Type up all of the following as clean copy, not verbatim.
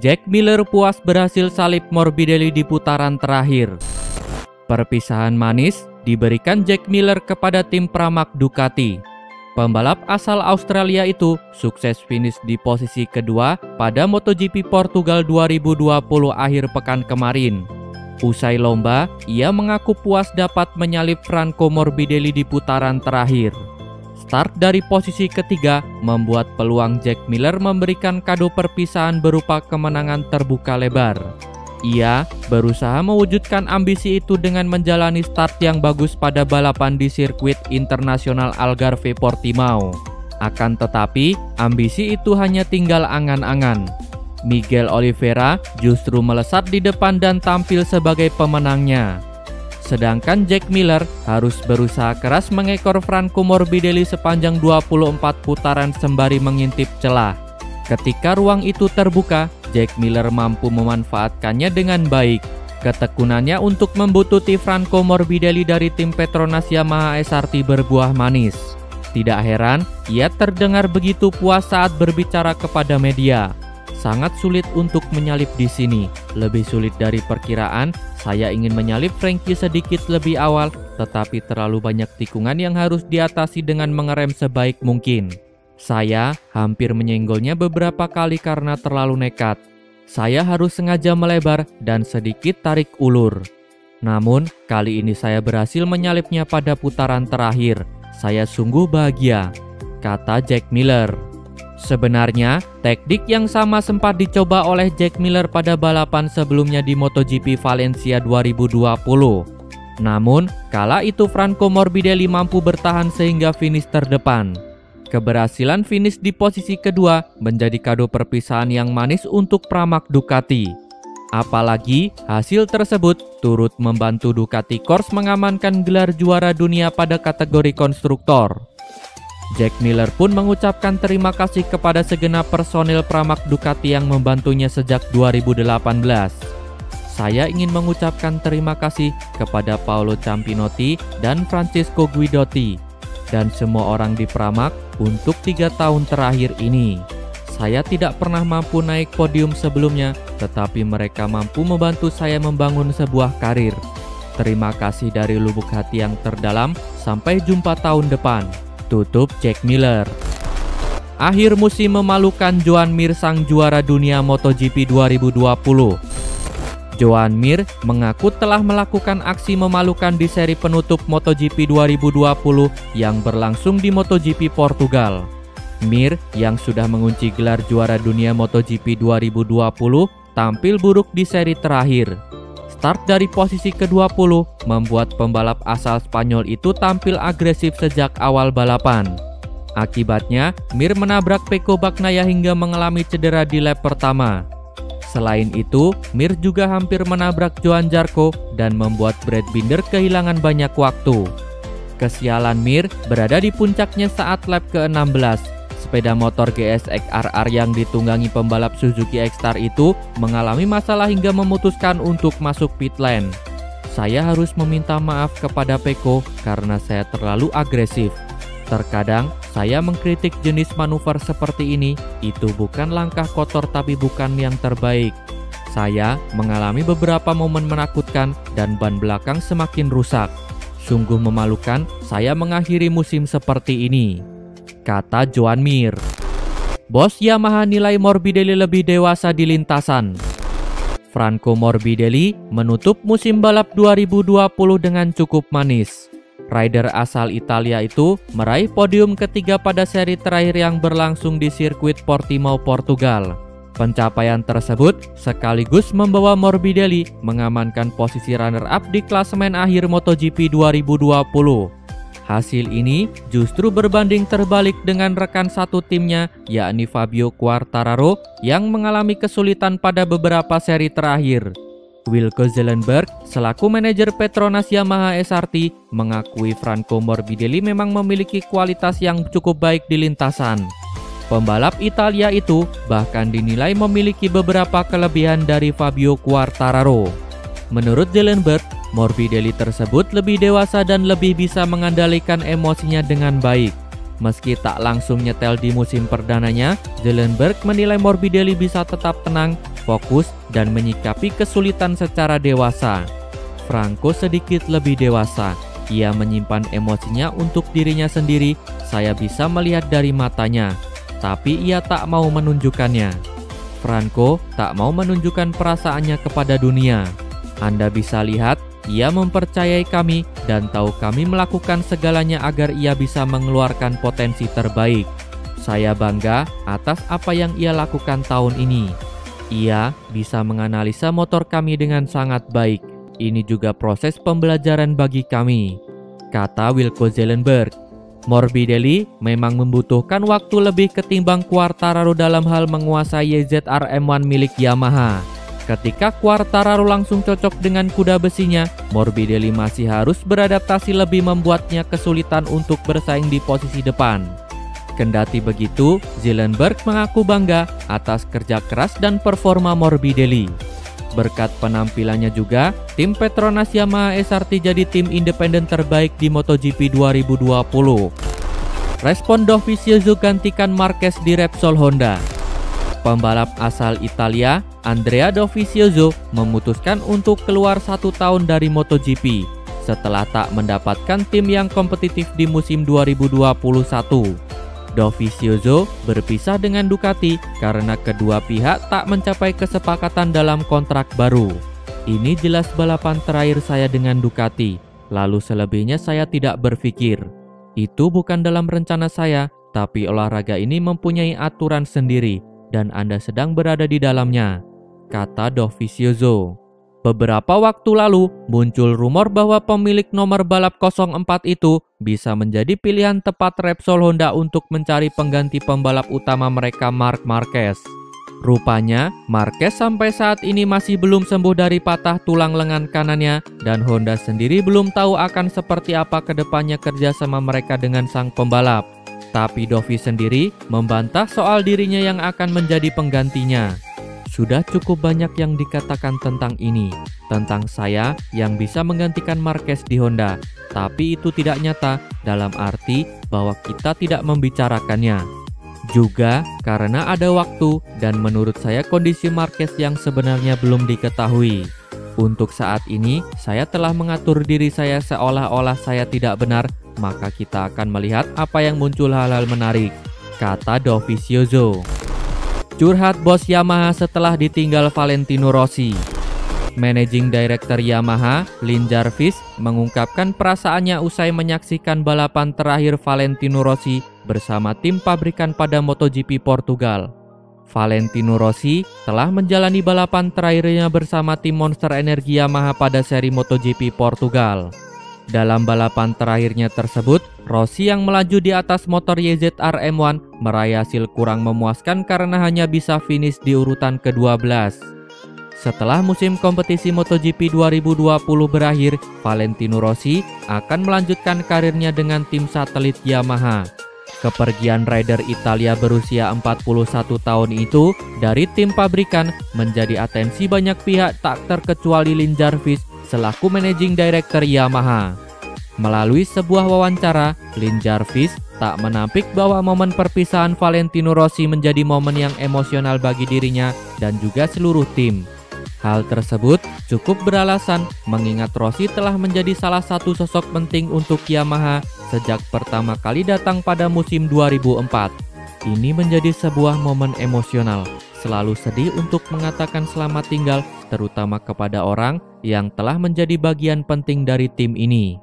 Jack Miller puas berhasil salib Morbidelli di putaran terakhir. Perpisahan manis diberikan Jack Miller kepada tim Pramac Ducati. Pembalap asal Australia itu sukses finish di posisi kedua pada MotoGP Portugal 2020 akhir pekan kemarin. Usai lomba, ia mengaku puas dapat menyalip Franco Morbidelli di putaran terakhir. Start dari posisi ketiga membuat peluang Jack Miller memberikan kado perpisahan berupa kemenangan terbuka lebar. Ia berusaha mewujudkan ambisi itu dengan menjalani start yang bagus pada balapan di sirkuit internasional Algarve Portimao. Akan tetapi, ambisi itu hanya tinggal angan-angan. Miguel Oliveira justru melesat di depan dan tampil sebagai pemenangnya. Sedangkan Jack Miller harus berusaha keras mengekor Franco Morbidelli sepanjang 24 putaran sembari mengintip celah. Ketika ruang itu terbuka, Jack Miller mampu memanfaatkannya dengan baik. Ketekunannya untuk membuntuti Franco Morbidelli dari tim Petronas Yamaha SRT berbuah manis. Tidak heran, ia terdengar begitu puas saat berbicara kepada media. Sangat sulit untuk menyalip di sini, lebih sulit dari perkiraan. Saya ingin menyalip Frankie sedikit lebih awal, tetapi terlalu banyak tikungan yang harus diatasi dengan mengerem sebaik mungkin. Saya hampir menyenggolnya beberapa kali karena terlalu nekat. Saya harus sengaja melebar dan sedikit tarik ulur. Namun, kali ini saya berhasil menyalipnya pada putaran terakhir. Saya sungguh bahagia, kata Jack Miller. Sebenarnya, teknik yang sama sempat dicoba oleh Jack Miller pada balapan sebelumnya di MotoGP Valencia 2020. Namun, kala itu Franco Morbidelli mampu bertahan sehingga finish terdepan. Keberhasilan finish di posisi kedua menjadi kado perpisahan yang manis untuk Pramac Ducati. Apalagi, hasil tersebut turut membantu Ducati Corse mengamankan gelar juara dunia pada kategori konstruktor. Jack Miller pun mengucapkan terima kasih kepada segenap personil Pramac Ducati yang membantunya sejak 2018. Saya ingin mengucapkan terima kasih kepada Paolo Campinotti dan Francesco Guidotti dan semua orang di Pramac untuk 3 tahun terakhir ini. Saya tidak pernah mampu naik podium sebelumnya, tetapi mereka mampu membantu saya membangun sebuah karir. Terima kasih dari lubuk hati yang terdalam, sampai jumpa tahun depan. Tutup Jack Miller. Akhir musim memalukan Joan Mir sang juara dunia MotoGP 2020. Joan Mir mengaku telah melakukan aksi memalukan di seri penutup MotoGP 2020 yang berlangsung di MotoGP Portugal. Mir yang sudah mengunci gelar juara dunia MotoGP 2020 tampil buruk di seri terakhir. Start dari posisi ke-20 membuat pembalap asal Spanyol itu tampil agresif sejak awal balapan. Akibatnya, Mir menabrak Pecco Bagnaia hingga mengalami cedera di lap pertama. Selain itu, Mir juga hampir menabrak Johan Zarco dan membuat Brad Binder kehilangan banyak waktu. Kesialan Mir berada di puncaknya saat lap ke-16. Sepeda motor GSX RR yang ditunggangi pembalap Suzuki X-Star itu mengalami masalah hingga memutuskan untuk masuk pit lane. Saya harus meminta maaf kepada Pecco karena saya terlalu agresif. Terkadang saya mengkritik jenis manuver seperti ini, itu bukan langkah kotor tapi bukan yang terbaik. Saya mengalami beberapa momen menakutkan dan ban belakang semakin rusak. Sungguh memalukan saya mengakhiri musim seperti ini, kata Joan Mir. Bos Yamaha nilai Morbidelli lebih dewasa di lintasan. Franco Morbidelli menutup musim balap 2020 dengan cukup manis. Rider asal Italia itu meraih podium ketiga pada seri terakhir yang berlangsung di sirkuit Portimao, Portugal. Pencapaian tersebut sekaligus membawa Morbidelli mengamankan posisi runner-up di klasemen akhir MotoGP 2020. Hasil ini justru berbanding terbalik dengan rekan satu timnya, yakni Fabio Quartararo yang mengalami kesulitan pada beberapa seri terakhir. Wilco Zellenberg selaku manajer Petronas Yamaha SRT mengakui Franco Morbidelli memang memiliki kualitas yang cukup baik di lintasan. Pembalap Italia itu bahkan dinilai memiliki beberapa kelebihan dari Fabio Quartararo. Menurut Zellenberg, Morbidelli tersebut lebih dewasa dan lebih bisa mengendalikan emosinya dengan baik. Meski tak langsung nyetel di musim perdananya, Zellenberg menilai Morbidelli bisa tetap tenang fokus, dan menyikapi kesulitan secara dewasa. Franco sedikit lebih dewasa. Ia menyimpan emosinya untuk dirinya sendiri, saya bisa melihat dari matanya. Tapi ia tak mau menunjukkannya. Franco tak mau menunjukkan perasaannya kepada dunia. Anda bisa lihat, ia mempercayai kami dan tahu kami melakukan segalanya agar ia bisa mengeluarkan potensi terbaik. Saya bangga atas apa yang ia lakukan tahun ini. Ia bisa menganalisa motor kami dengan sangat baik. Ini juga proses pembelajaran bagi kami, kata Wilco Zelenberg. Morbidelli memang membutuhkan waktu lebih ketimbang Quartararo dalam hal menguasai YZR M1 milik Yamaha. Ketika Quartararo langsung cocok dengan kuda besinya, Morbidelli masih harus beradaptasi lebih membuatnya kesulitan untuk bersaing di posisi depan. Kendati begitu, Zelenberg mengaku bangga atas kerja keras dan performa Morbidelli. Berkat penampilannya juga, tim Petronas Yamaha SRT jadi tim independen terbaik di MotoGP 2020. Respon Dovizioso gantikan Marquez di Repsol Honda. Pembalap asal Italia, Andrea Dovizioso, memutuskan untuk keluar 1 tahun dari MotoGP setelah tak mendapatkan tim yang kompetitif di musim 2021. Dovizioso berpisah dengan Ducati karena kedua pihak tak mencapai kesepakatan dalam kontrak baru. Ini jelas balapan terakhir saya dengan Ducati, lalu selebihnya saya tidak berpikir. Itu bukan dalam rencana saya, tapi olahraga ini mempunyai aturan sendiri dan Anda sedang berada di dalamnya, kata Dovizioso. Beberapa waktu lalu muncul rumor bahwa pemilik nomor balap 04 itu bisa menjadi pilihan tepat Repsol Honda untuk mencari pengganti pembalap utama mereka Marc Marquez. Rupanya Marquez sampai saat ini masih belum sembuh dari patah tulang lengan kanannya dan Honda sendiri belum tahu akan seperti apa kedepannya kerjasama mereka dengan sang pembalap. Tapi Dovi sendiri membantah soal dirinya yang akan menjadi penggantinya. Sudah cukup banyak yang dikatakan tentang ini, tentang saya yang bisa menggantikan Marquez di Honda, tapi itu tidak nyata dalam arti bahwa kita tidak membicarakannya. Juga karena ada waktu dan menurut saya kondisi Marquez yang sebenarnya belum diketahui. Untuk saat ini, saya telah mengatur diri saya seolah-olah saya tidak benar, maka kita akan melihat apa yang muncul hal-hal menarik, kata Dovizioso. Curhat bos Yamaha setelah ditinggal Valentino Rossi. Managing Director Yamaha, Lin Jarvis, mengungkapkan perasaannya usai menyaksikan balapan terakhir Valentino Rossi bersama tim pabrikan pada MotoGP Portugal. Valentino Rossi telah menjalani balapan terakhirnya bersama tim Monster Energy Yamaha pada seri MotoGP Portugal. Dalam balapan terakhirnya tersebut, Rossi yang melaju di atas motor YZR M1 meraih hasil kurang memuaskan karena hanya bisa finish di urutan ke-12. Setelah musim kompetisi MotoGP 2020 berakhir, Valentino Rossi akan melanjutkan karirnya dengan tim satelit Yamaha. Kepergian rider Italia berusia 41 tahun itu dari tim pabrikan menjadi atensi banyak pihak tak terkecuali Lin Jarvis selaku Managing Director Yamaha. Melalui sebuah wawancara, Lin Jarvis tak menampik bahwa momen perpisahan Valentino Rossi menjadi momen yang emosional bagi dirinya dan juga seluruh tim. Hal tersebut cukup beralasan mengingat Rossi telah menjadi salah satu sosok penting untuk Yamaha sejak pertama kali datang pada musim 2004. Ini menjadi sebuah momen emosional. Selalu sedih untuk mengatakan selamat tinggal, terutama kepada orang yang telah menjadi bagian penting dari tim ini,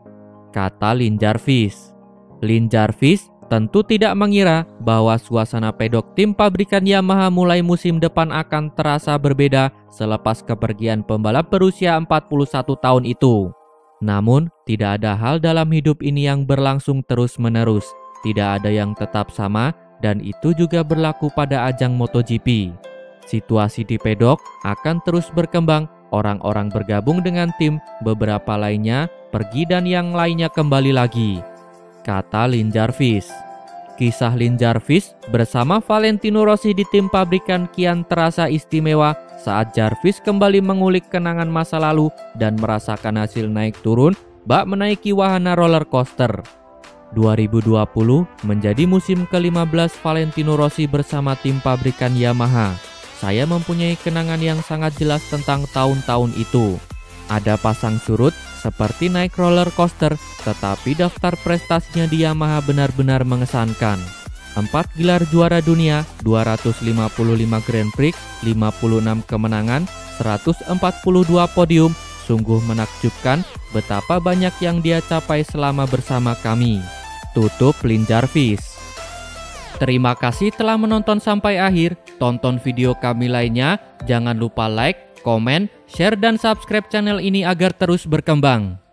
kata Lin Jarvis. Lin Jarvis tentu tidak mengira bahwa suasana pedok tim pabrikan Yamaha mulai musim depan akan terasa berbeda selepas kepergian pembalap berusia 41 tahun itu. Namun, tidak ada hal dalam hidup ini yang berlangsung terus-menerus. Tidak ada yang tetap sama dan itu juga berlaku pada ajang MotoGP. Situasi di pedok akan terus berkembang, orang-orang bergabung dengan tim, beberapa lainnya pergi dan yang lainnya kembali lagi, kata Lin Jarvis. Kisah Lin Jarvis bersama Valentino Rossi di tim pabrikan kian terasa istimewa saat Jarvis kembali mengulik kenangan masa lalu dan merasakan hasil naik turun bak menaiki wahana roller coaster. 2020 menjadi musim ke-15 Valentino Rossi bersama tim pabrikan Yamaha. saya mempunyai kenangan yang sangat jelas tentang tahun-tahun itu. Ada pasang surut seperti naik roller coaster, tetapi daftar prestasinya di Yamaha benar-benar mengesankan. 4 gelar juara dunia, 255 Grand Prix, 56 kemenangan, 142 podium, sungguh menakjubkan betapa banyak yang dia capai selama bersama kami. Tutup Lin Jarvis. Terima kasih telah menonton sampai akhir. Tonton video kami lainnya. Jangan lupa like, komen, share, dan subscribe channel ini agar terus berkembang.